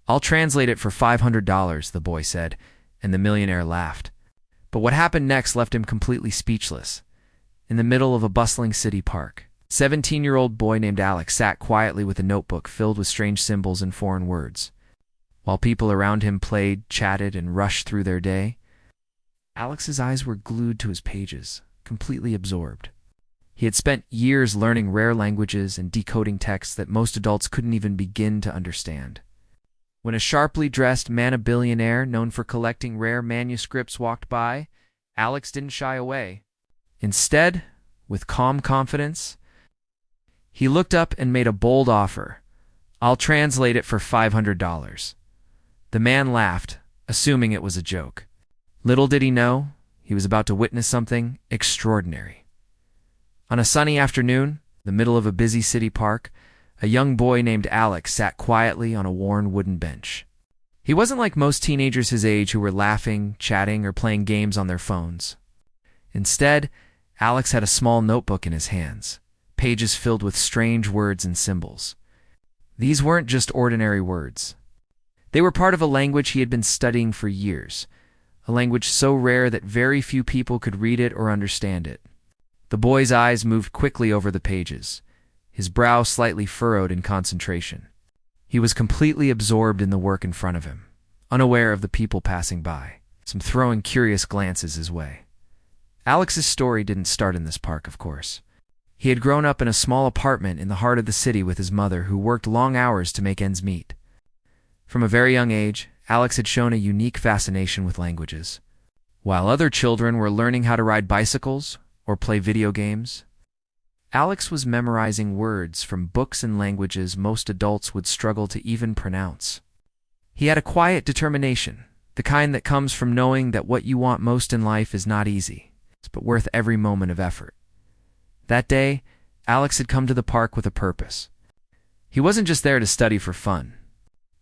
"I'll translate it for $500, the boy said, and the millionaire laughed. But what happened next left him completely speechless. In the middle of a bustling city park, a 17-year-old boy named Alex sat quietly with a notebook filled with strange symbols and foreign words. While people around him played, chatted, and rushed through their day, Alex's eyes were glued to his pages, completely absorbed. He had spent years learning rare languages and decoding texts that most adults couldn't even begin to understand. When a sharply dressed billionaire known for collecting rare manuscripts walked by, Alex didn't shy away. Instead, with calm confidence, he looked up and made a bold offer. "I'll translate it for $500. The man laughed, assuming it was a joke. Little did he know, he was about to witness something extraordinary. On a sunny afternoon, the middle of a busy city park, a young boy named Alex sat quietly on a worn wooden bench. He wasn't like most teenagers his age who were laughing, chatting, or playing games on their phones. Instead, Alex had a small notebook in his hands, pages filled with strange words and symbols. These weren't just ordinary words. They were part of a language he had been studying for years, a language so rare that very few people could read it or understand it. The boy's eyes moved quickly over the pages, his brow slightly furrowed in concentration. He was completely absorbed in the work in front of him, unaware of the people passing by, some throwing curious glances his way. Alex's story didn't start in this park, of course. He had grown up in a small apartment in the heart of the city with his mother, who worked long hours to make ends meet. From a very young age, Alex had shown a unique fascination with languages. While other children were learning how to ride bicycles or play video games, Alex was memorizing words from books and languages most adults would struggle to even pronounce. He had a quiet determination, the kind that comes from knowing that what you want most in life is not easy, but worth every moment of effort. That day, Alex had come to the park with a purpose. He wasn't just there to study for fun.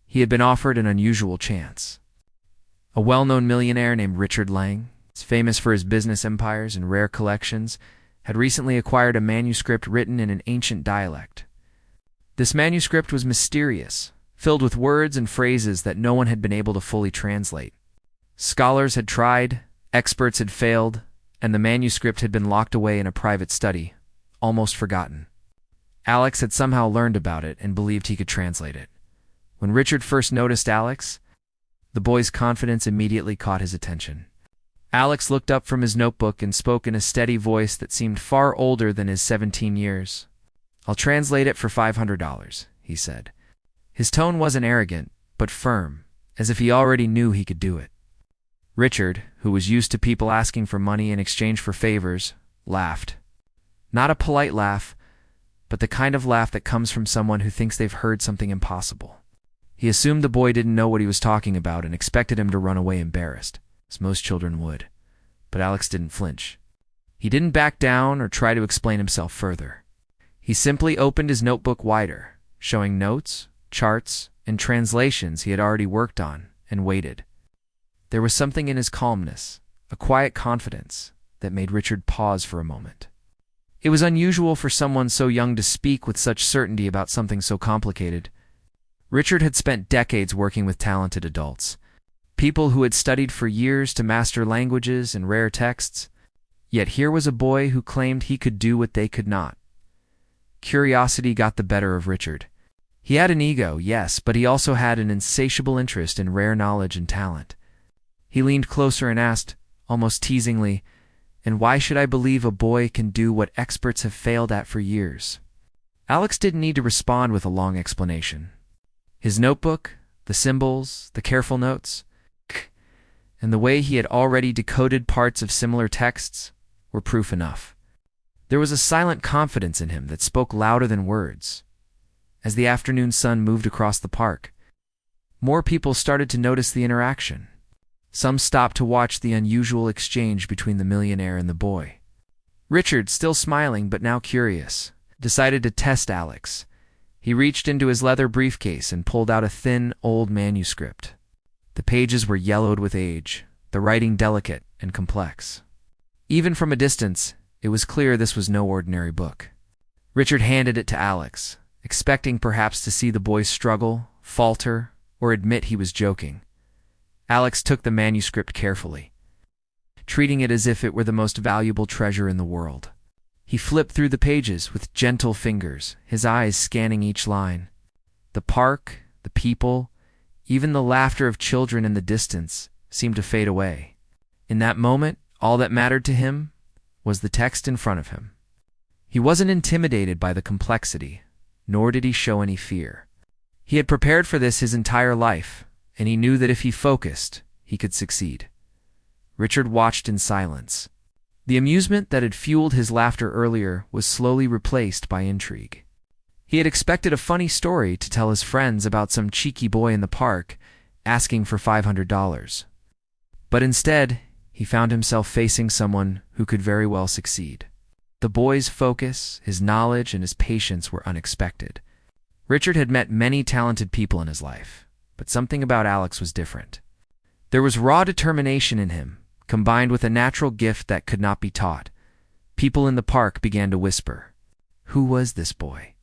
He had been offered an unusual chance. A well-known millionaire named Richard Lang, famous for his business empires and rare collections, had recently acquired a manuscript written in an ancient dialect. This manuscript was mysterious, filled with words and phrases that no one had been able to fully translate. Scholars had tried, experts had failed, and the manuscript had been locked away in a private study, almost forgotten. Alex had somehow learned about it and believed he could translate it. When Richard first noticed Alex, the boy's confidence immediately caught his attention. Alex looked up from his notebook and spoke in a steady voice that seemed far older than his 17 years. "I'll translate it for $500, he said. His tone wasn't arrogant, but firm, as if he already knew he could do it. Richard, who was used to people asking for money in exchange for favors, laughed. Not a polite laugh, but the kind of laugh that comes from someone who thinks they've heard something impossible. He assumed the boy didn't know what he was talking about and expected him to run away embarrassed, as most children would. But Alex didn't flinch. He didn't back down or try to explain himself further. He simply opened his notebook wider, showing notes, charts, and translations he had already worked on, and waited. There was something in his calmness, a quiet confidence, that made Richard pause for a moment. It was unusual for someone so young to speak with such certainty about something so complicated. Richard had spent decades working with talented adults, people who had studied for years to master languages and rare texts, yet here was a boy who claimed he could do what they could not. Curiosity got the better of Richard. He had an ego, yes, but he also had an insatiable interest in rare knowledge and talent. He leaned closer and asked, almost teasingly, "And why should I believe a boy can do what experts have failed at for years?" Alex didn't need to respond with a long explanation. His notebook, the symbols, the careful notes, and the way he had already decoded parts of similar texts were proof enough. There was a silent confidence in him that spoke louder than words. As the afternoon sun moved across the park, more people started to notice the interaction. Some stopped to watch the unusual exchange between the millionaire and the boy. Richard, still smiling but now curious, decided to test Alex. He reached into his leather briefcase and pulled out a thin, old manuscript. The pages were yellowed with age, the writing delicate and complex. Even from a distance, it was clear this was no ordinary book. Richard handed it to Alex, expecting perhaps to see the boy struggle, falter, or admit he was joking. Alex took the manuscript carefully, treating it as if it were the most valuable treasure in the world. He flipped through the pages with gentle fingers, his eyes scanning each line. The park, the people, even the laughter of children in the distance seemed to fade away. In that moment, all that mattered to him was the text in front of him. He wasn't intimidated by the complexity, nor did he show any fear. He had prepared for this his entire life, and he knew that if he focused, he could succeed. Richard watched in silence. The amusement that had fueled his laughter earlier was slowly replaced by intrigue. He had expected a funny story to tell his friends about some cheeky boy in the park asking for $500. But instead, he found himself facing someone who could very well succeed. The boy's focus, his knowledge, and his patience were unexpected. Richard had met many talented people in his life, but something about Alex was different. There was raw determination in him, combined with a natural gift that could not be taught. People in the park began to whisper, "Who was this boy?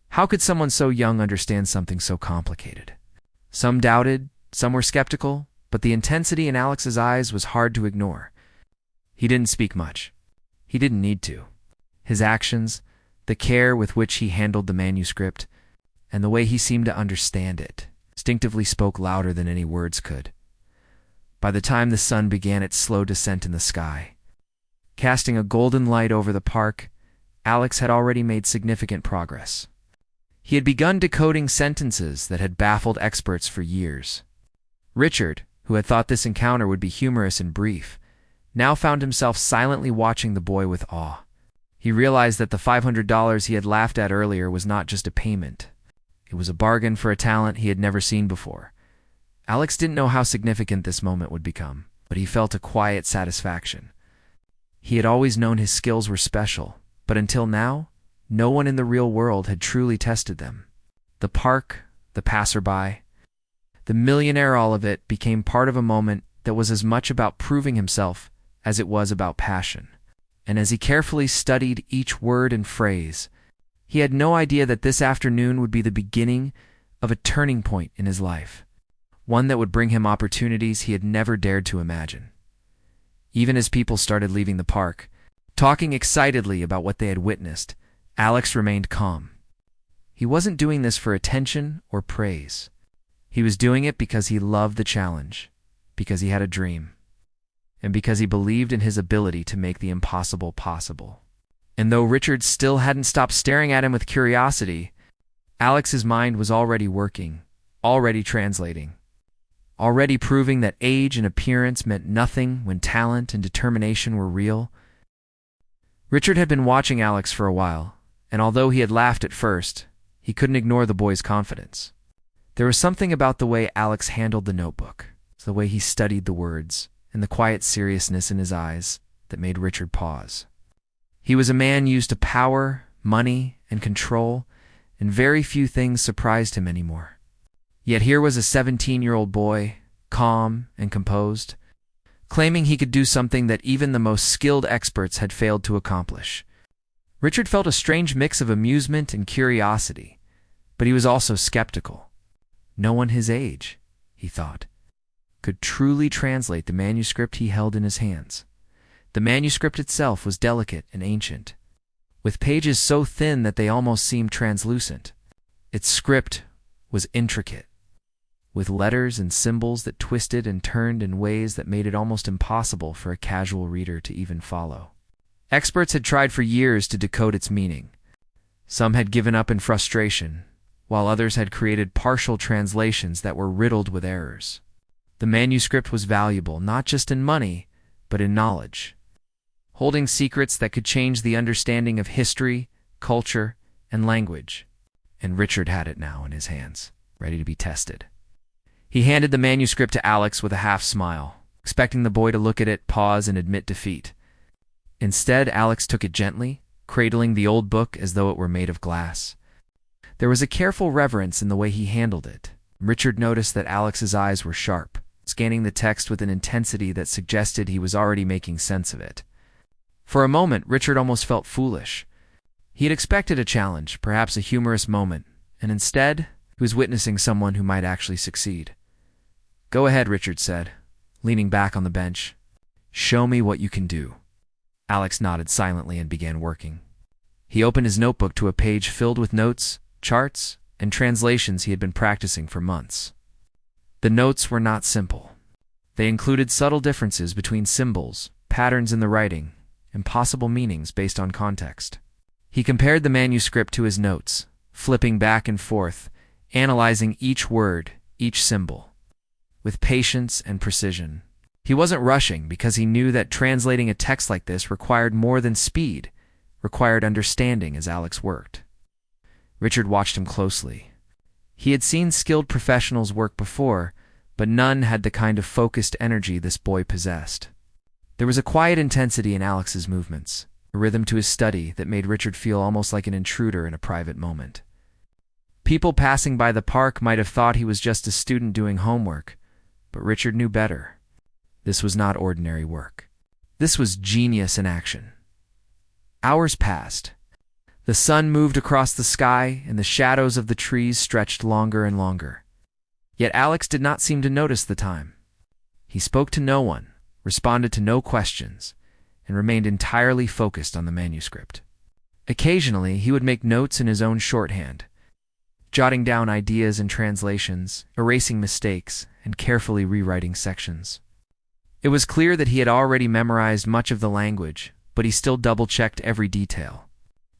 How could someone so young understand something so complicated?" Some doubted, some were skeptical, but the intensity in Alex's eyes was hard to ignore. He didn't speak much. He didn't need to. His actions, the care with which he handled the manuscript, and the way he seemed to understand it, instinctively spoke louder than any words could. By the time the sun began its slow descent in the sky, casting a golden light over the park, Alex had already made significant progress. He had begun decoding sentences that had baffled experts for years. Richard, who had thought this encounter would be humorous and brief, now found himself silently watching the boy with awe. He realized that the $500 he had laughed at earlier was not just a payment. It was a bargain for a talent he had never seen before. Alex didn't know how significant this moment would become, but he felt a quiet satisfaction. He had always known his skills were special, but until now, no one in the real world had truly tested them. The park, the passerby, the millionaire, all of it became part of a moment that was as much about proving himself as it was about passion. And as he carefully studied each word and phrase, he had no idea that this afternoon would be the beginning of a turning point in his life, one that would bring him opportunities he had never dared to imagine. Even as people started leaving the park, talking excitedly about what they had witnessed, Alex remained calm. He wasn't doing this for attention or praise. He was doing it because he loved the challenge, because he had a dream, and because he believed in his ability to make the impossible possible. And though Richard still hadn't stopped staring at him with curiosity, Alex's mind was already working, already translating, already proving that age and appearance meant nothing when talent and determination were real. Richard had been watching Alex for a while, and although he had laughed at first, he couldn't ignore the boy's confidence. There was something about the way Alex handled the notebook, the way he studied the words, and the quiet seriousness in his eyes that made Richard pause. He was a man used to power, money, and control, and very few things surprised him anymore. Yet here was a 17-year-old boy, calm and composed, claiming he could do something that even the most skilled experts had failed to accomplish. Richard felt a strange mix of amusement and curiosity, but he was also skeptical. No one his age, he thought, could truly translate the manuscript he held in his hands. The manuscript itself was delicate and ancient, with pages so thin that they almost seemed translucent. Its script was intricate, with letters and symbols that twisted and turned in ways that made it almost impossible for a casual reader to even follow. Experts had tried for years to decode its meaning. Some had given up in frustration, while others had created partial translations that were riddled with errors. The manuscript was valuable not just in money, but in knowledge, holding secrets that could change the understanding of history, culture, and language. And Richard had it now in his hands, ready to be tested. He handed the manuscript to Alex with a half smile, expecting the boy to look at it, pause, and admit defeat. Instead, Alex took it gently, cradling the old book as though it were made of glass. There was a careful reverence in the way he handled it. Richard noticed that Alex's eyes were sharp, scanning the text with an intensity that suggested he was already making sense of it. For a moment, Richard almost felt foolish. He had expected a challenge, perhaps a humorous moment, and instead, he was witnessing someone who might actually succeed. Go ahead, Richard said, leaning back on the bench. Show me what you can do. Alex nodded silently and began working. He opened his notebook to a page filled with notes, charts, and translations he had been practicing for months. The notes were not simple. They included subtle differences between symbols, patterns in the writing, and possible meanings based on context. He compared the manuscript to his notes, flipping back and forth, analyzing each word, each symbol, with patience and precision. He wasn't rushing because he knew that translating a text like this required more than speed, required understanding as Alex worked. Richard watched him closely. He had seen skilled professionals work before, but none had the kind of focused energy this boy possessed. There was a quiet intensity in Alex's movements, a rhythm to his study that made Richard feel almost like an intruder in a private moment. People passing by the park might have thought he was just a student doing homework, but Richard knew better. This was not ordinary work. This was genius in action. Hours passed. The sun moved across the sky, and the shadows of the trees stretched longer and longer. Yet Alex did not seem to notice the time. He spoke to no one, responded to no questions, and remained entirely focused on the manuscript. Occasionally, he would make notes in his own shorthand, jotting down ideas and translations, erasing mistakes, and carefully rewriting sections. It was clear that he had already memorized much of the language, but he still double-checked every detail.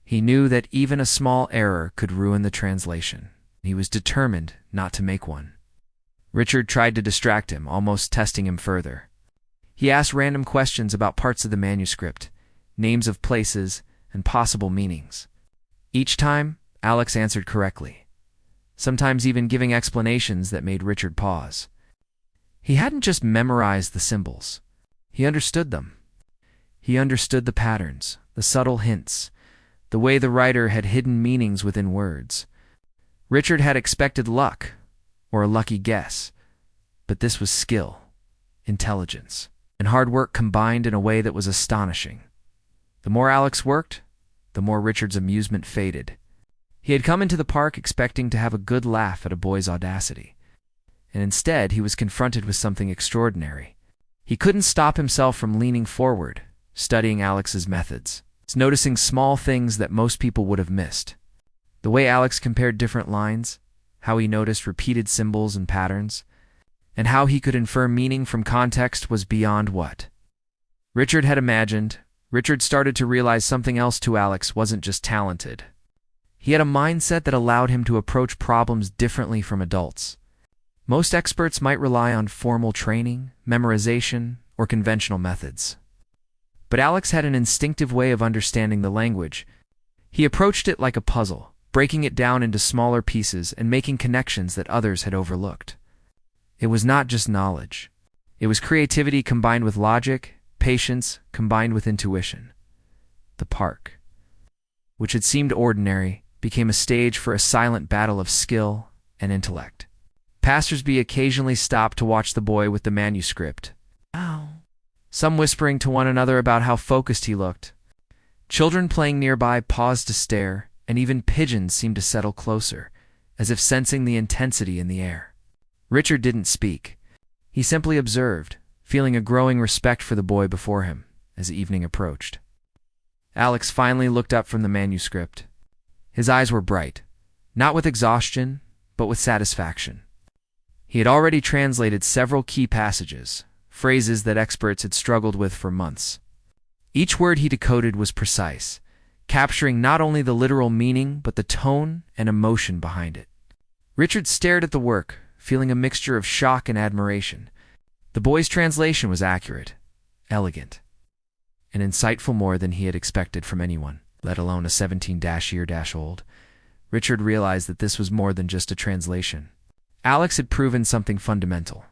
He knew that even a small error could ruin the translation. He was determined not to make one. Richard tried to distract him, almost testing him further. He asked random questions about parts of the manuscript, names of places, and possible meanings. Each time, Alex answered correctly, sometimes even giving explanations that made Richard pause. He hadn't just memorized the symbols. He understood them. He understood the patterns, the subtle hints, the way the writer had hidden meanings within words. Richard had expected luck, or a lucky guess, but this was skill, intelligence, and hard work combined in a way that was astonishing. The more Alex worked, the more Richard's amusement faded. He had come into the park expecting to have a good laugh at a boy's audacity, and instead he was confronted with something extraordinary. He couldn't stop himself from leaning forward, studying Alex's methods, noticing small things that most people would have missed. The way Alex compared different lines, how he noticed repeated symbols and patterns, and how he could infer meaning from context was beyond what Richard had imagined. Richard started to realize something else to Alex wasn't just talented. He had a mindset that allowed him to approach problems differently from adults. Most experts might rely on formal training, memorization, or conventional methods. But Alex had an instinctive way of understanding the language. He approached it like a puzzle, breaking it down into smaller pieces and making connections that others had overlooked. It was not just knowledge. It was creativity combined with logic, patience combined with intuition. The park, which had seemed ordinary, became a stage for a silent battle of skill and intellect. Passersby occasionally stopped to watch the boy with the manuscript, some whispering to one another about how focused he looked. Children playing nearby paused to stare, and even pigeons seemed to settle closer, as if sensing the intensity in the air. Richard didn't speak. He simply observed, feeling a growing respect for the boy before him as evening approached. Alex finally looked up from the manuscript. His eyes were bright, not with exhaustion, but with satisfaction. He had already translated several key passages, phrases that experts had struggled with for months. Each word he decoded was precise, capturing not only the literal meaning but the tone and emotion behind it. Richard stared at the work, feeling a mixture of shock and admiration. The boy's translation was accurate, elegant, and insightful more than he had expected from anyone, let alone a 17-year-old. Richard realized that this was more than just a translation. Alex had proven something fundamental.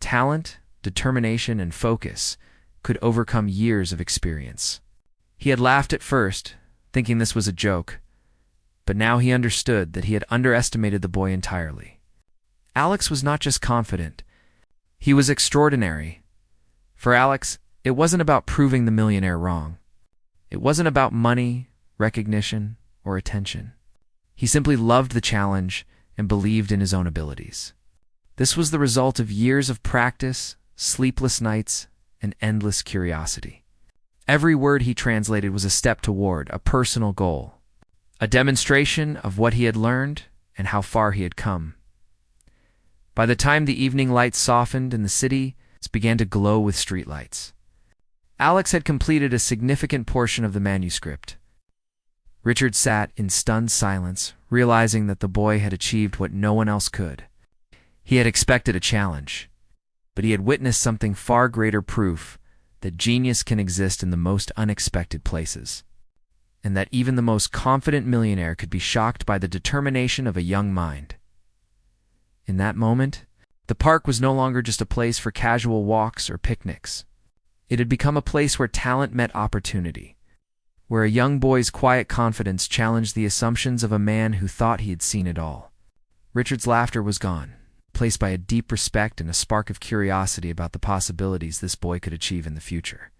Talent, determination, and focus could overcome years of experience. He had laughed at first, thinking this was a joke, but now he understood that he had underestimated the boy entirely. Alex was not just confident, he was extraordinary. For Alex, it wasn't about proving the millionaire wrong. It wasn't about money, recognition, or attention. He simply loved the challenge and believed in his own abilities. This was the result of years of practice, sleepless nights, and endless curiosity. Every word he translated was a step toward a personal goal, a demonstration of what he had learned and how far he had come. By the time the evening lights softened and the city began to glow with streetlights, Alex had completed a significant portion of the manuscript. Richard sat in stunned silence, realizing that the boy had achieved what no one else could. He had expected a challenge, but he had witnessed something far greater proof that genius can exist in the most unexpected places, and that even the most confident millionaire could be shocked by the determination of a young mind. In that moment, the park was no longer just a place for casual walks or picnics. It had become a place where talent met opportunity, where a young boy's quiet confidence challenged the assumptions of a man who thought he had seen it all. Richard's laughter was gone, replaced by a deep respect and a spark of curiosity about the possibilities this boy could achieve in the future.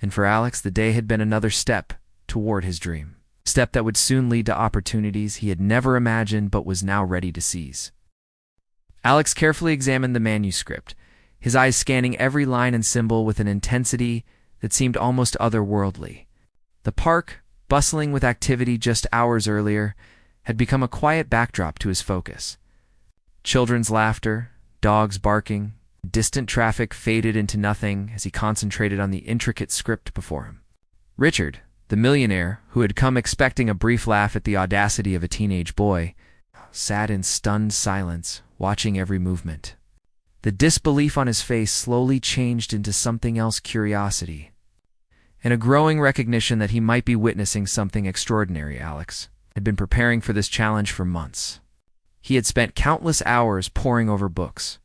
And for Alex, the day had been another step toward his dream, a step that would soon lead to opportunities he had never imagined but was now ready to seize. Alex carefully examined the manuscript, his eyes scanning every line and symbol with an intensity that seemed almost otherworldly. The park, bustling with activity just hours earlier, had become a quiet backdrop to his focus. Children's laughter, dogs barking, distant traffic faded into nothing as he concentrated on the intricate script before him. Richard, the millionaire, who had come expecting a brief laugh at the audacity of a teenage boy, sat in stunned silence, watching every movement. The disbelief on his face slowly changed into something else: curiosity, and a growing recognition that he might be witnessing something extraordinary. Alex had been preparing for this challenge for months. He had spent countless hours poring over books,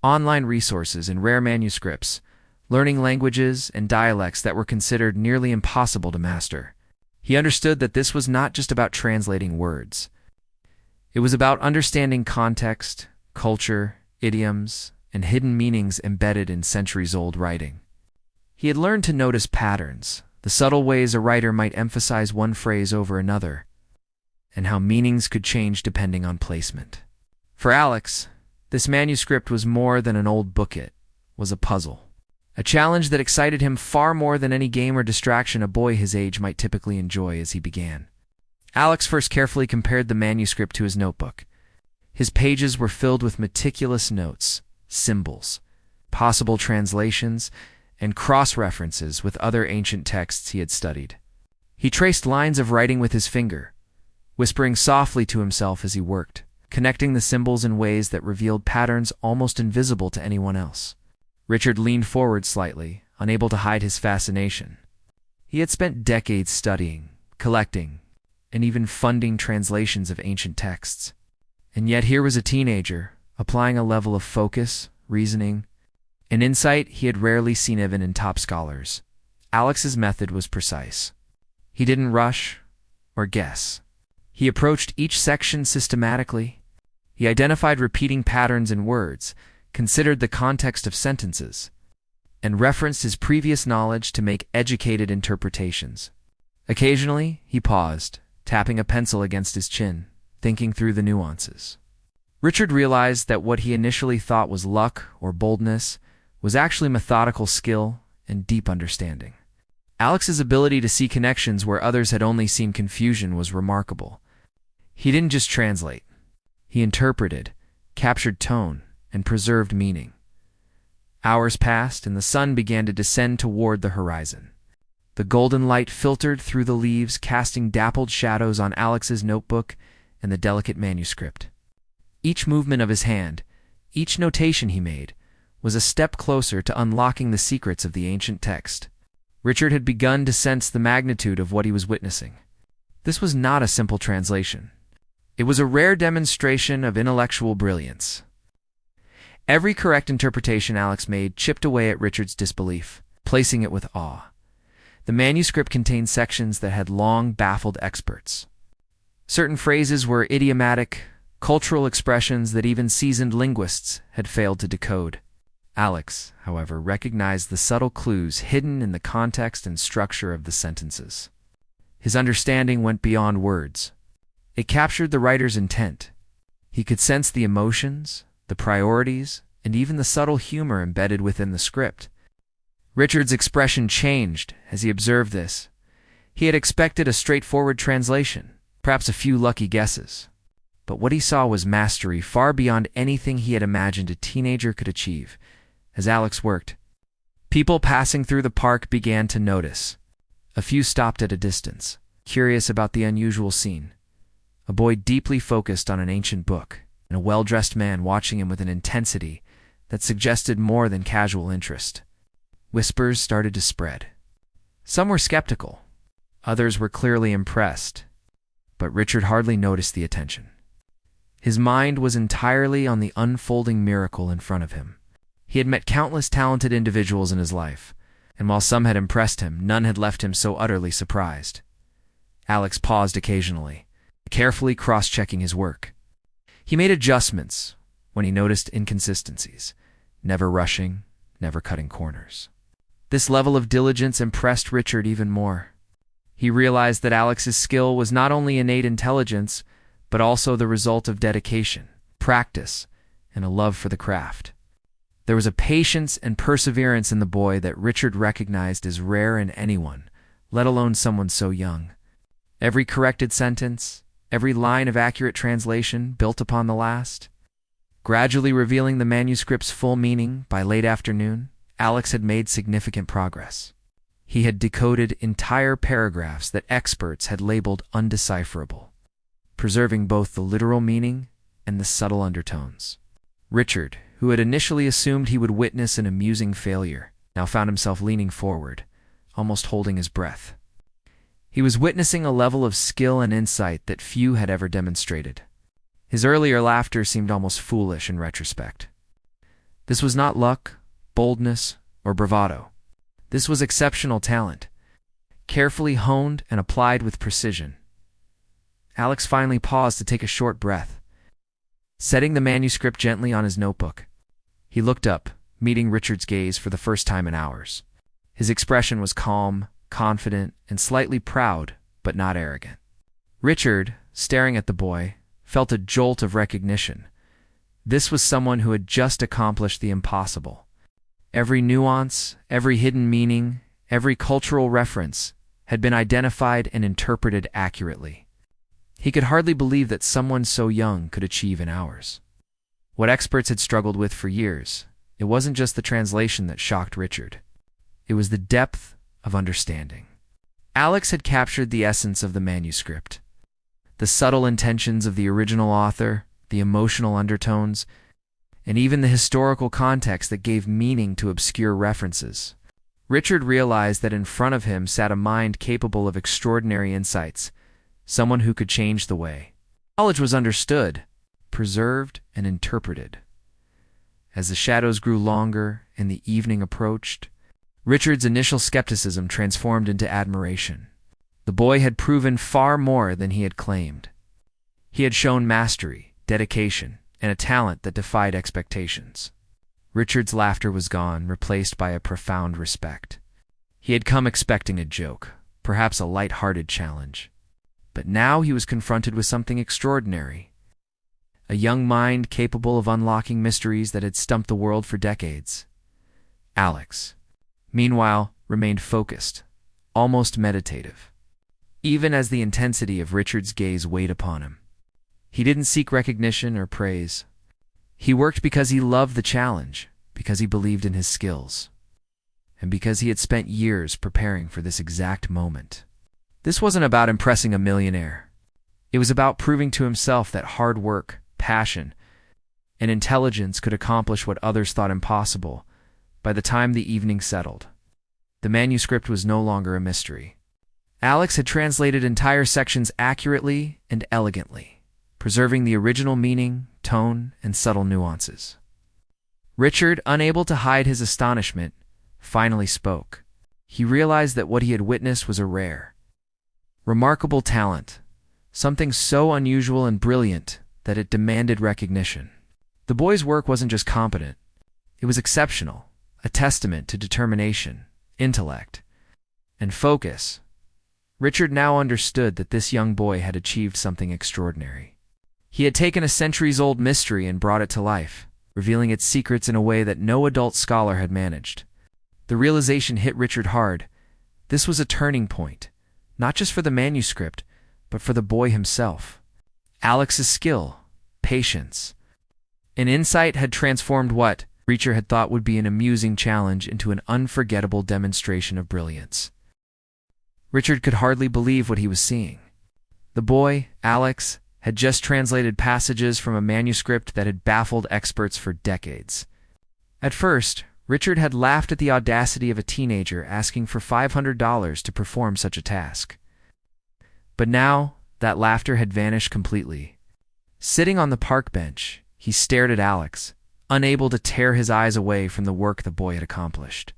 online resources, and rare manuscripts, learning languages and dialects that were considered nearly impossible to master. He understood that this was not just about translating words. It was about understanding context, culture, idioms, and hidden meanings embedded in centuries-old writing. He had learned to notice patterns, the subtle ways a writer might emphasize one phrase over another, and how meanings could change depending on placement. For Alex, this manuscript was more than an old book. It was a puzzle, a challenge that excited him far more than any game or distraction a boy his age might typically enjoy. As he began, Alex first carefully compared the manuscript to his notebook. His pages were filled with meticulous notes, symbols, possible translations, and cross-references with other ancient texts he had studied. He traced lines of writing with his finger, whispering softly to himself as he worked, connecting the symbols in ways that revealed patterns almost invisible to anyone else. Richard leaned forward slightly, unable to hide his fascination. He had spent decades studying, collecting, and even funding translations of ancient texts. And yet here was a teenager, applying a level of focus, reasoning, and insight he had rarely seen even in top scholars. Alex's method was precise. He didn't rush or guess. He approached each section systematically. He identified repeating patterns in words, considered the context of sentences, and referenced his previous knowledge to make educated interpretations. Occasionally, he paused, tapping a pencil against his chin, thinking through the nuances. Richard realized that what he initially thought was luck or boldness was actually methodical skill and deep understanding. Alex's ability to see connections where others had only seen confusion was remarkable. He didn't just translate. He interpreted, captured tone, and preserved meaning. Hours passed, and the sun began to descend toward the horizon. The golden light filtered through the leaves, casting dappled shadows on Alex's notebook and the delicate manuscript. Each movement of his hand, each notation he made, was a step closer to unlocking the secrets of the ancient text. Richard had begun to sense the magnitude of what he was witnessing. This was not a simple translation. It was a rare demonstration of intellectual brilliance. Every correct interpretation Alex made chipped away at Richard's disbelief, placing it with awe. The manuscript contained sections that had long baffled experts. Certain phrases were idiomatic, cultural expressions that even seasoned linguists had failed to decode. Alex, however, recognized the subtle clues hidden in the context and structure of the sentences. His understanding went beyond words. It captured the writer's intent. He could sense the emotions, the priorities, and even the subtle humor embedded within the script. Richard's expression changed as he observed this. He had expected a straightforward translation, perhaps a few lucky guesses. But what he saw was mastery far beyond anything he had imagined a teenager could achieve. As Alex worked, people passing through the park began to notice. A few stopped at a distance, curious about the unusual scene. A boy deeply focused on an ancient book, and a well-dressed man watching him with an intensity that suggested more than casual interest. Whispers started to spread. Some were skeptical. Others were clearly impressed. But Richard hardly noticed the attention. His mind was entirely on the unfolding miracle in front of him. He had met countless talented individuals in his life, and while some had impressed him, none had left him so utterly surprised. Alex paused occasionally, carefully cross-checking his work. He made adjustments when he noticed inconsistencies, never rushing, never cutting corners. This level of diligence impressed Richard even more. He realized that Alex's skill was not only innate intelligence, but also the result of dedication, practice, and a love for the craft. There was a patience and perseverance in the boy that Richard recognized as rare in anyone, let alone someone so young. Every corrected sentence, every line of accurate translation built upon the last. Gradually revealing the manuscript's full meaning by late afternoon, Alex had made significant progress. He had decoded entire paragraphs that experts had labeled undecipherable, preserving both the literal meaning and the subtle undertones. Richard, who had initially assumed he would witness an amusing failure, now found himself leaning forward, almost holding his breath. He was witnessing a level of skill and insight that few had ever demonstrated. His earlier laughter seemed almost foolish in retrospect. This was not luck, boldness, or bravado. This was exceptional talent, carefully honed and applied with precision. Alex finally paused to take a short breath. Setting the manuscript gently on his notebook, he looked up, meeting Richard's gaze for the first time in hours. His expression was calm, confident, and slightly proud, but not arrogant. Richard, staring at the boy, felt a jolt of recognition. This was someone who had just accomplished the impossible. Every nuance, every hidden meaning, every cultural reference had been identified and interpreted accurately. He could hardly believe that someone so young could achieve in hours. What experts had struggled with for years, it wasn't just the translation that shocked Richard. It was the depth of understanding. Alex had captured the essence of the manuscript. The subtle intentions of the original author, the emotional undertones, and even the historical context that gave meaning to obscure references. Richard realized that in front of him sat a mind capable of extraordinary insights, someone who could change the way knowledge was understood, preserved, and interpreted. As the shadows grew longer and the evening approached, Richard's initial skepticism transformed into admiration. The boy had proven far more than he had claimed. He had shown mastery, dedication, and a talent that defied expectations. Richard's laughter was gone, replaced by a profound respect. He had come expecting a joke, perhaps a light-hearted challenge. But now he was confronted with something extraordinary. A young mind capable of unlocking mysteries that had stumped the world for decades. Alex, meanwhile, remained focused, almost meditative. Even as the intensity of Richard's gaze weighed upon him. He didn't seek recognition or praise. He worked because he loved the challenge, because he believed in his skills, and because he had spent years preparing for this exact moment. This wasn't about impressing a millionaire. It was about proving to himself that hard work, passion, and intelligence could accomplish what others thought impossible. By the time the evening settled, the manuscript was no longer a mystery. Alex had translated entire sections accurately and elegantly, preserving the original meaning, tone, and subtle nuances. Richard, unable to hide his astonishment, finally spoke. He realized that what he had witnessed was a rare, remarkable talent, something so unusual and brilliant that it demanded recognition. The boy's work wasn't just competent, it was exceptional, a testament to determination, intellect, and focus. Richard now understood that this young boy had achieved something extraordinary. He had taken a centuries-old mystery and brought it to life, revealing its secrets in a way that no adult scholar had managed. The realization hit Richard hard. This was a turning point, not just for the manuscript, but for the boy himself. Alex's skill, patience, and insight had transformed what Reacher had thought would be an amusing challenge into an unforgettable demonstration of brilliance. Richard could hardly believe what he was seeing. The boy, Alex, had just translated passages from a manuscript that had baffled experts for decades. At first, Richard had laughed at the audacity of a teenager asking for $500 to perform such a task. But now, that laughter had vanished completely. Sitting on the park bench, he stared at Alex, unable to tear his eyes away from the work the boy had accomplished.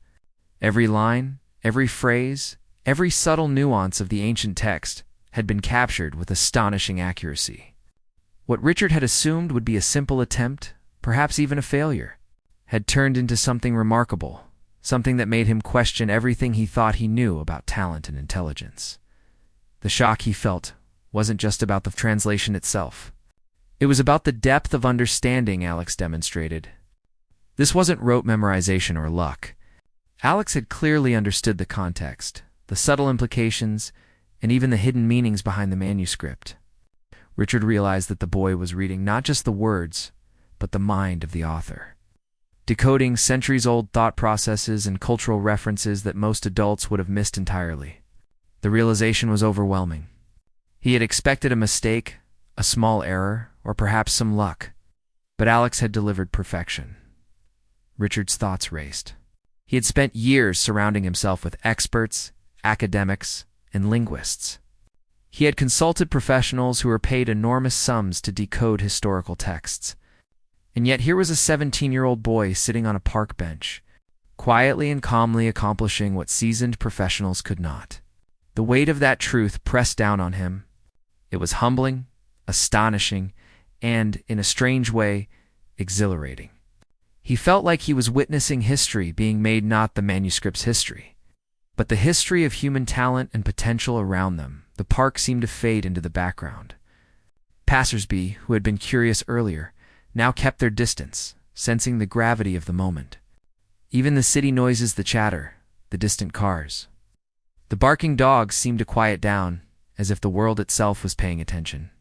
Every line, every phrase, every subtle nuance of the ancient text had been captured with astonishing accuracy. What Richard had assumed would be a simple attempt, perhaps even a failure, had turned into something remarkable, something that made him question everything he thought he knew about talent and intelligence. The shock he felt wasn't just about the translation itself. It was about the depth of understanding Alex demonstrated. This wasn't rote memorization or luck. Alex had clearly understood the context, the subtle implications, and even the hidden meanings behind the manuscript. Richard realized that the boy was reading not just the words, but the mind of the author, decoding centuries-old thought processes and cultural references that most adults would have missed entirely. The realization was overwhelming. He had expected a mistake, a small error, or perhaps some luck, but Alex had delivered perfection. Richard's thoughts raced. He had spent years surrounding himself with experts, academics, and linguists. He had consulted professionals who were paid enormous sums to decode historical texts. And yet here was a 17-year-old boy sitting on a park bench, quietly and calmly accomplishing what seasoned professionals could not. The weight of that truth pressed down on him. It was humbling, astonishing, and, in a strange way, exhilarating. He felt like he was witnessing history being made, not the manuscript's history, but the history of human talent and potential around them. The park seemed to fade into the background. Passersby, who had been curious earlier, now kept their distance, sensing the gravity of the moment. Even the city noises, the chatter, the distant cars. The barking dogs seemed to quiet down, as if the world itself was paying attention.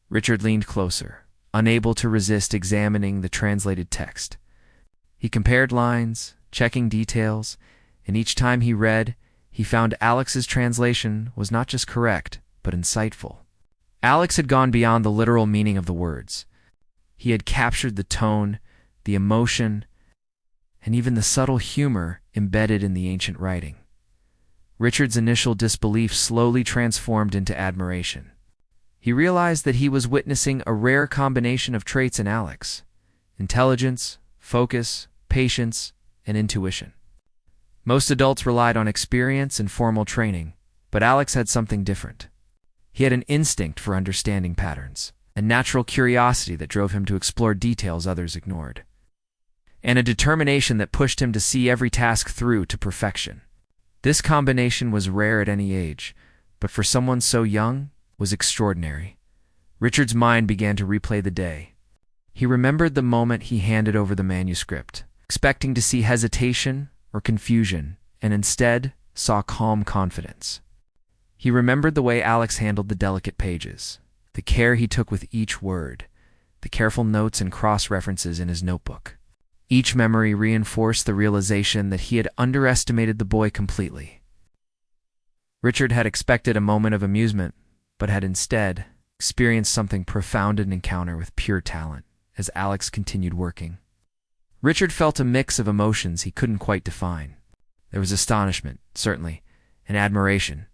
Richard leaned closer, unable to resist examining the translated text. He compared lines, checking details, and each time he read, he found Alex's translation was not just correct, but insightful. Alex had gone beyond the literal meaning of the words. He had captured the tone, the emotion, and even the subtle humor embedded in the ancient writing. Richard's initial disbelief slowly transformed into admiration. He realized that he was witnessing a rare combination of traits in Alex: intelligence, focus, patience, and intuition. Most adults relied on experience and formal training, but Alex had something different. He had an instinct for understanding patterns, a natural curiosity that drove him to explore details others ignored, and a determination that pushed him to see every task through to perfection. This combination was rare at any age, but for someone so young, was extraordinary. Richard's mind began to replay the day. He remembered the moment he handed over the manuscript, expecting to see hesitation or confusion, and instead saw calm confidence. He remembered the way Alex handled the delicate pages, the care he took with each word, the careful notes and cross-references in his notebook. Each memory reinforced the realization that he had underestimated the boy completely. Richard had expected a moment of amusement, but had instead experienced something profound, an encounter with pure talent, as Alex continued working. Richard felt a mix of emotions he couldn't quite define. There was astonishment, certainly, and admiration,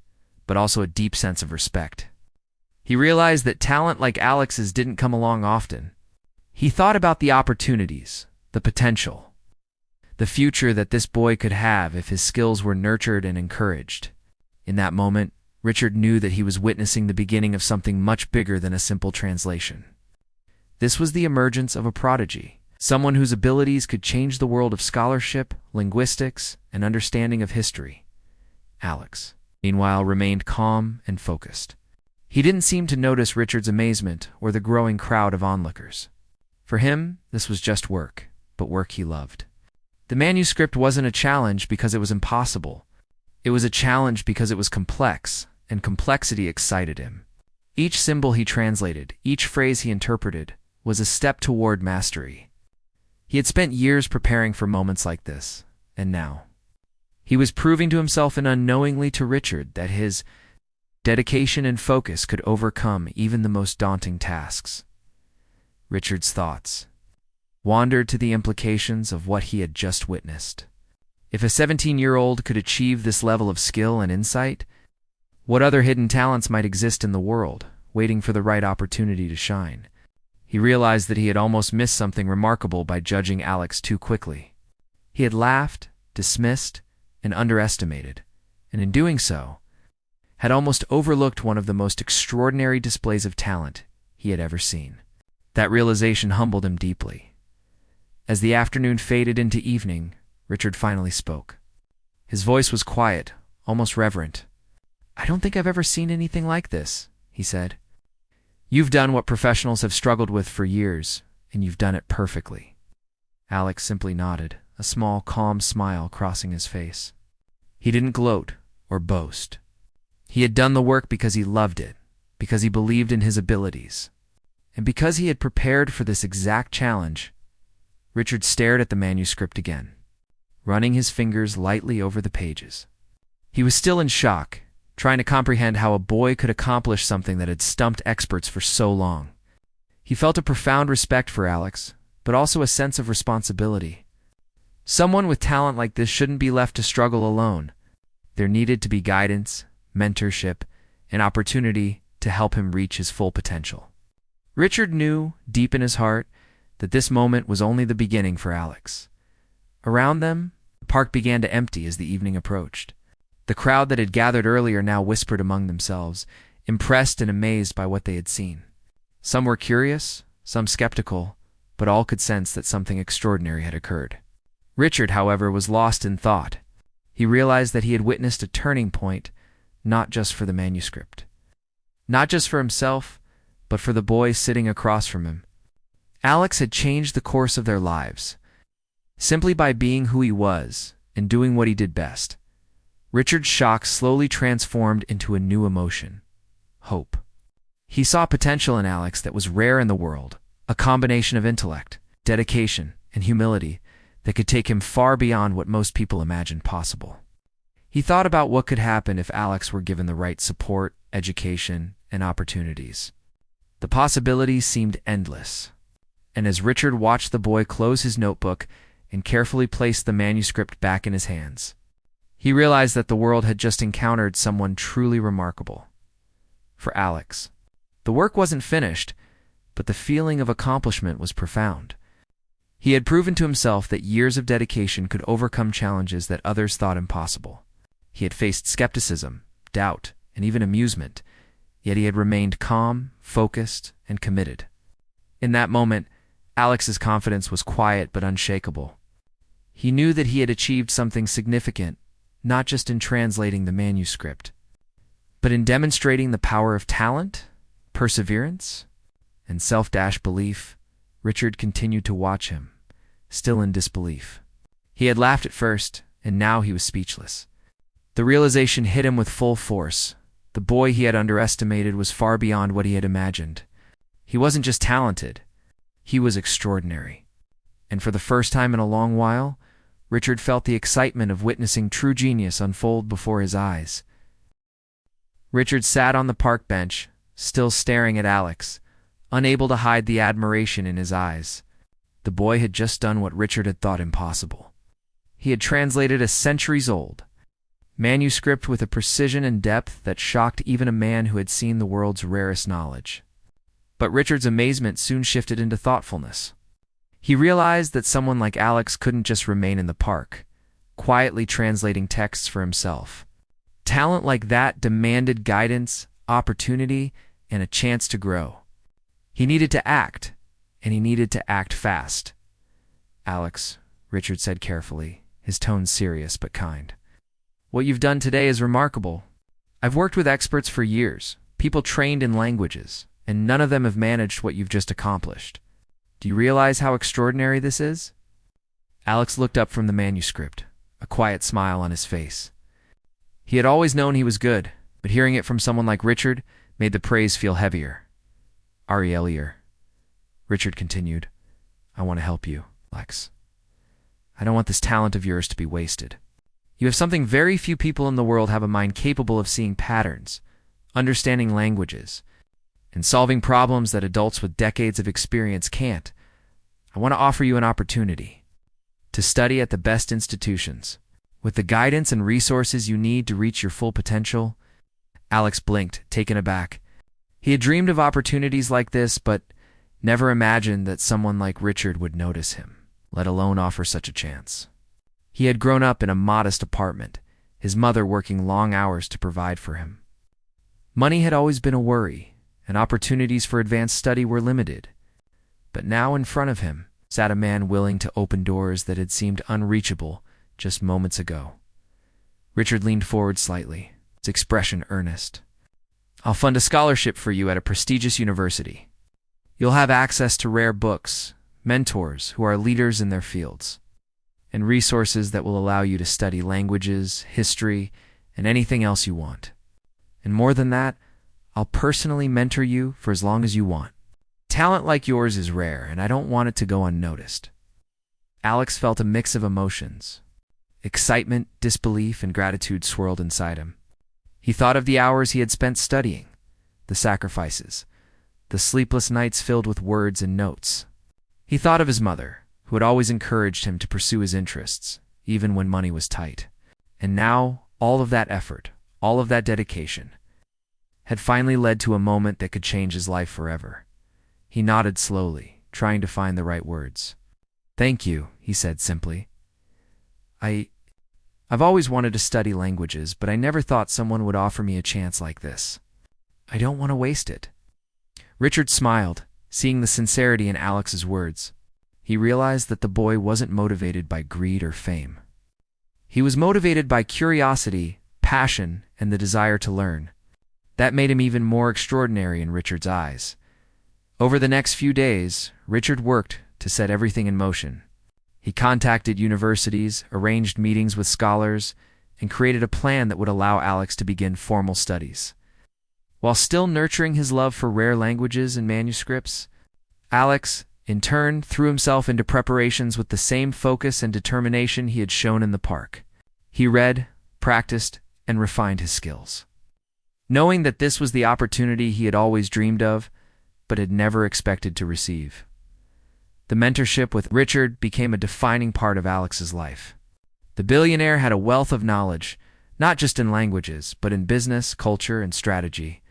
but also a deep sense of respect. He realized that talent like Alex's didn't come along often. He thought about the opportunities, the potential, the future that this boy could have if his skills were nurtured and encouraged. In that moment, Richard knew that he was witnessing the beginning of something much bigger than a simple translation. This was the emergence of a prodigy, someone whose abilities could change the world of scholarship, linguistics, and understanding of history. Alex, meanwhile, remained calm and focused. He didn't seem to notice Richard's amazement or the growing crowd of onlookers. For him, this was just work, but work he loved. The manuscript wasn't a challenge because it was impossible. It was a challenge because it was complex, and complexity excited him. Each symbol he translated, each phrase he interpreted, was a step toward mastery. He had spent years preparing for moments like this, and now he was proving to himself and unknowingly to Richard that his dedication and focus could overcome even the most daunting tasks. Richard's thoughts wandered to the implications of what he had just witnessed. If a 17-year-old could achieve this level of skill and insight, what other hidden talents might exist in the world, waiting for the right opportunity to shine? He realized that he had almost missed something remarkable by judging Alex too quickly. He had laughed, dismissed, and underestimated, and in doing so, had almost overlooked one of the most extraordinary displays of talent he had ever seen. That realization humbled him deeply. As the afternoon faded into evening, Richard finally spoke. His voice was quiet, almost reverent. "I don't think I've ever seen anything like this," he said. "You've done what professionals have struggled with for years, and you've done it perfectly." Alex simply nodded, a small, calm smile crossing his face. He didn't gloat or boast. He had done the work because he loved it, because he believed in his abilities, and because he had prepared for this exact challenge. Richard stared at the manuscript again, running his fingers lightly over the pages. He was still in shock, trying to comprehend how a boy could accomplish something that had stumped experts for so long. He felt a profound respect for Alex, but also a sense of responsibility. Someone with talent like this shouldn't be left to struggle alone. There needed to be guidance, mentorship, and opportunity to help him reach his full potential. Richard knew, deep in his heart, that this moment was only the beginning for Alex. Around them, the park began to empty as the evening approached. The crowd that had gathered earlier now whispered among themselves, impressed and amazed by what they had seen. Some were curious, some skeptical, but all could sense that something extraordinary had occurred. Richard, however, was lost in thought. He realized that he had witnessed a turning point, not just for the manuscript. Not just for himself, but for the boy sitting across from him. Alex had changed the course of their lives, simply by being who he was and doing what he did best. Richard's shock slowly transformed into a new emotion: hope. He saw potential in Alex that was rare in the world, a combination of intellect, dedication, and humility that could take him far beyond what most people imagined possible. He thought about what could happen if Alex were given the right support, education, and opportunities. The possibilities seemed endless. And as Richard watched the boy close his notebook and carefully place the manuscript back in his hands, he realized that the world had just encountered someone truly remarkable. For Alex, the work wasn't finished, but the feeling of accomplishment was profound. He had proven to himself that years of dedication could overcome challenges that others thought impossible. He had faced skepticism, doubt, and even amusement, yet he had remained calm, focused, and committed. In that moment, Alex's confidence was quiet but unshakable. He knew that he had achieved something significant, not just in translating the manuscript, but in demonstrating the power of talent, perseverance, and self-belief. Richard continued to watch him, still in disbelief. He had laughed at first, and now he was speechless. The realization hit him with full force. The boy he had underestimated was far beyond what he had imagined. He wasn't just talented, he was extraordinary. And for the first time in a long while, Richard felt the excitement of witnessing true genius unfold before his eyes. Richard sat on the park bench, still staring at Alex, unable to hide the admiration in his eyes. The boy had just done what Richard had thought impossible. He had translated a centuries-old manuscript with a precision and depth that shocked even a man who had seen the world's rarest knowledge. But Richard's amazement soon shifted into thoughtfulness. He realized that someone like Alex couldn't just remain in the park, quietly translating texts for himself. Talent like that demanded guidance, opportunity, and a chance to grow. He needed to act, and he needed to act fast. "Alex," Richard said carefully, his tone serious but kind, "what you've done today is remarkable. I've worked with experts for years, people trained in languages, and none of them have managed what you've just accomplished. Do you realize how extraordinary this is?" Alex looked up from the manuscript, a quiet smile on his face. He had always known he was good, but hearing it from someone like Richard made the praise feel heavier. Arielier, Richard continued, I want to help you, Alex. I don't want this talent of yours to be wasted. You have something very few people in the world have: a mind capable of seeing patterns, understanding languages, and solving problems that adults with decades of experience can't. I want to offer you an opportunity to study at the best institutions, with the guidance and resources you need to reach your full potential. Alex blinked, taken aback. He had dreamed of opportunities like this, but never imagined that someone like Richard would notice him, let alone offer such a chance. He had grown up in a modest apartment, his mother working long hours to provide for him. Money had always been a worry, and opportunities for advanced study were limited. But now in front of him sat a man willing to open doors that had seemed unreachable just moments ago. Richard leaned forward slightly, his expression earnest. I'll fund a scholarship for you at a prestigious university. You'll have access to rare books, mentors who are leaders in their fields, and resources that will allow you to study languages, history, and anything else you want. And more than that, I'll personally mentor you for as long as you want. Talent like yours is rare, and I don't want it to go unnoticed. Alex felt a mix of emotions. Excitement, disbelief, and gratitude swirled inside him. He thought of the hours he had spent studying, the sacrifices, the sleepless nights filled with words and notes. He thought of his mother, who had always encouraged him to pursue his interests, even when money was tight. And now, all of that effort, all of that dedication, had finally led to a moment that could change his life forever. He nodded slowly, trying to find the right words. Thank you, he said simply. I've always wanted to study languages, but I never thought someone would offer me a chance like this. I don't want to waste it. Richard smiled, seeing the sincerity in Alex's words. He realized that the boy wasn't motivated by greed or fame. He was motivated by curiosity, passion, and the desire to learn. That made him even more extraordinary in Richard's eyes. Over the next few days, Richard worked to set everything in motion. He contacted universities, arranged meetings with scholars, and created a plan that would allow Alex to begin formal studies. While still nurturing his love for rare languages and manuscripts, Alex, in turn, threw himself into preparations with the same focus and determination he had shown in the park. He read, practiced, and refined his skills. Knowing that this was the opportunity he had always dreamed of, but had never expected to receive. The mentorship with Richard became a defining part of Alex's life. The billionaire had a wealth of knowledge, not just in languages, but in business, culture, and strategy.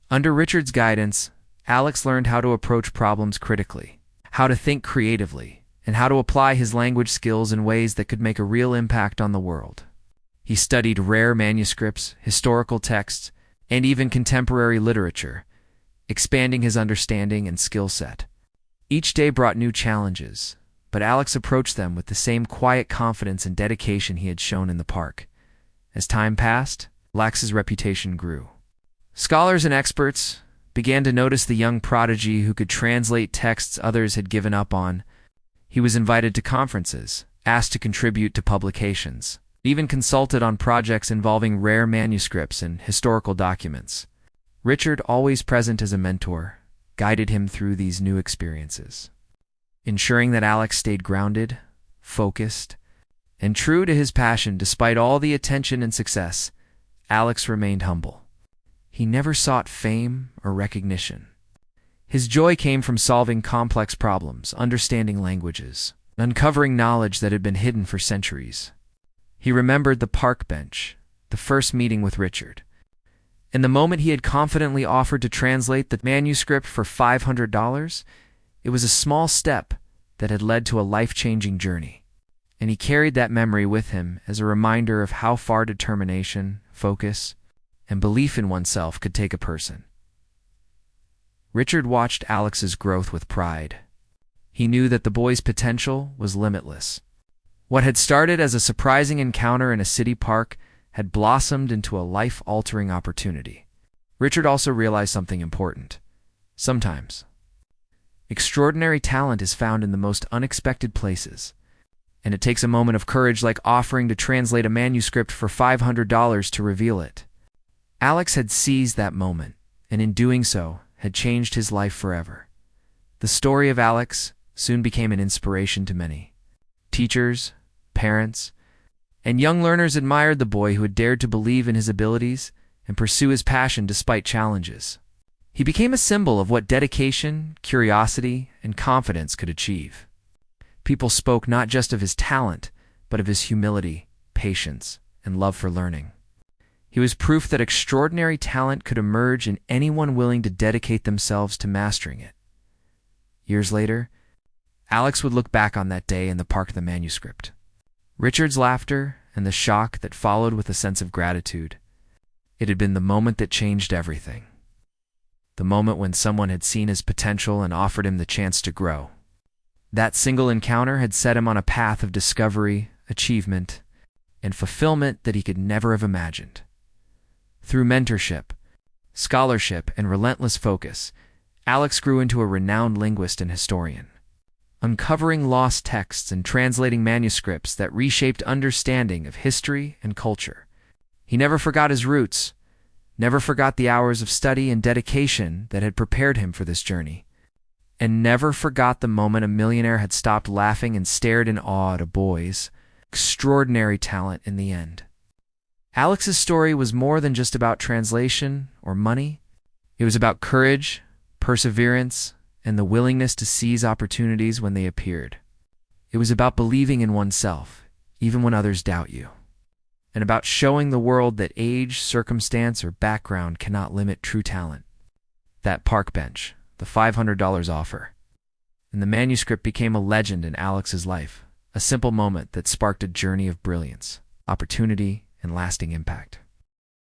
Under Richard's guidance, Alex learned how to approach problems critically, how to think creatively, and how to apply his language skills in ways that could make a real impact on the world. He studied rare manuscripts, historical texts, and even contemporary literature, expanding his understanding and skill set. Each day brought new challenges, but Alex approached them with the same quiet confidence and dedication he had shown in the park. As time passed, Alex's reputation grew. Scholars and experts began to notice the young prodigy who could translate texts others had given up on. He was invited to conferences, asked to contribute to publications, even consulted on projects involving rare manuscripts and historical documents. Richard, always present as a mentor, guided him through these new experiences, ensuring that Alex stayed grounded, focused, and true to his passion. Despite all the attention and success, Alex remained humble. He never sought fame or recognition. His joy came from solving complex problems, understanding languages, and uncovering knowledge that had been hidden for centuries. He remembered the park bench, the first meeting with Richard, and the moment he had confidently offered to translate the manuscript for $500. It was a small step that had led to a life-changing journey, and he carried that memory with him as a reminder of how far determination, focus, and belief in oneself could take a person. Richard watched Alex's growth with pride. He knew that the boy's potential was limitless. What had started as a surprising encounter in a city park had blossomed into a life-altering opportunity. Richard also realized something important. Sometimes, extraordinary talent is found in the most unexpected places. And it takes a moment of courage like offering to translate a manuscript for $500 to reveal it. Alex had seized that moment, and in doing so, had changed his life forever. The story of Alex soon became an inspiration to many. Teachers, parents, and young learners admired the boy who had dared to believe in his abilities and pursue his passion despite challenges. He became a symbol of what dedication, curiosity, and confidence could achieve. People spoke not just of his talent, but of his humility, patience, and love for learning. He was proof that extraordinary talent could emerge in anyone willing to dedicate themselves to mastering it. Years later, Alex would look back on that day in the Park of the Manuscript. Richard's laughter and the shock that followed with a sense of gratitude. It had been the moment that changed everything. The moment when someone had seen his potential and offered him the chance to grow. That single encounter had set him on a path of discovery, achievement, and fulfillment that he could never have imagined. Through mentorship, scholarship, and relentless focus, Alex grew into a renowned linguist and historian, uncovering lost texts and translating manuscripts that reshaped understanding of history and culture. He never forgot his roots, never forgot the hours of study and dedication that had prepared him for this journey, and never forgot the moment a millionaire had stopped laughing and stared in awe at a boy's extraordinary talent in the end. Alex's story was more than just about translation or money. It was about courage, perseverance, and the willingness to seize opportunities when they appeared. It was about believing in oneself, even when others doubt you, and about showing the world that age, circumstance, or background cannot limit true talent. That park bench, the $500 offer, and the manuscript became a legend in Alex's life, a simple moment that sparked a journey of brilliance, opportunity, and lasting impact.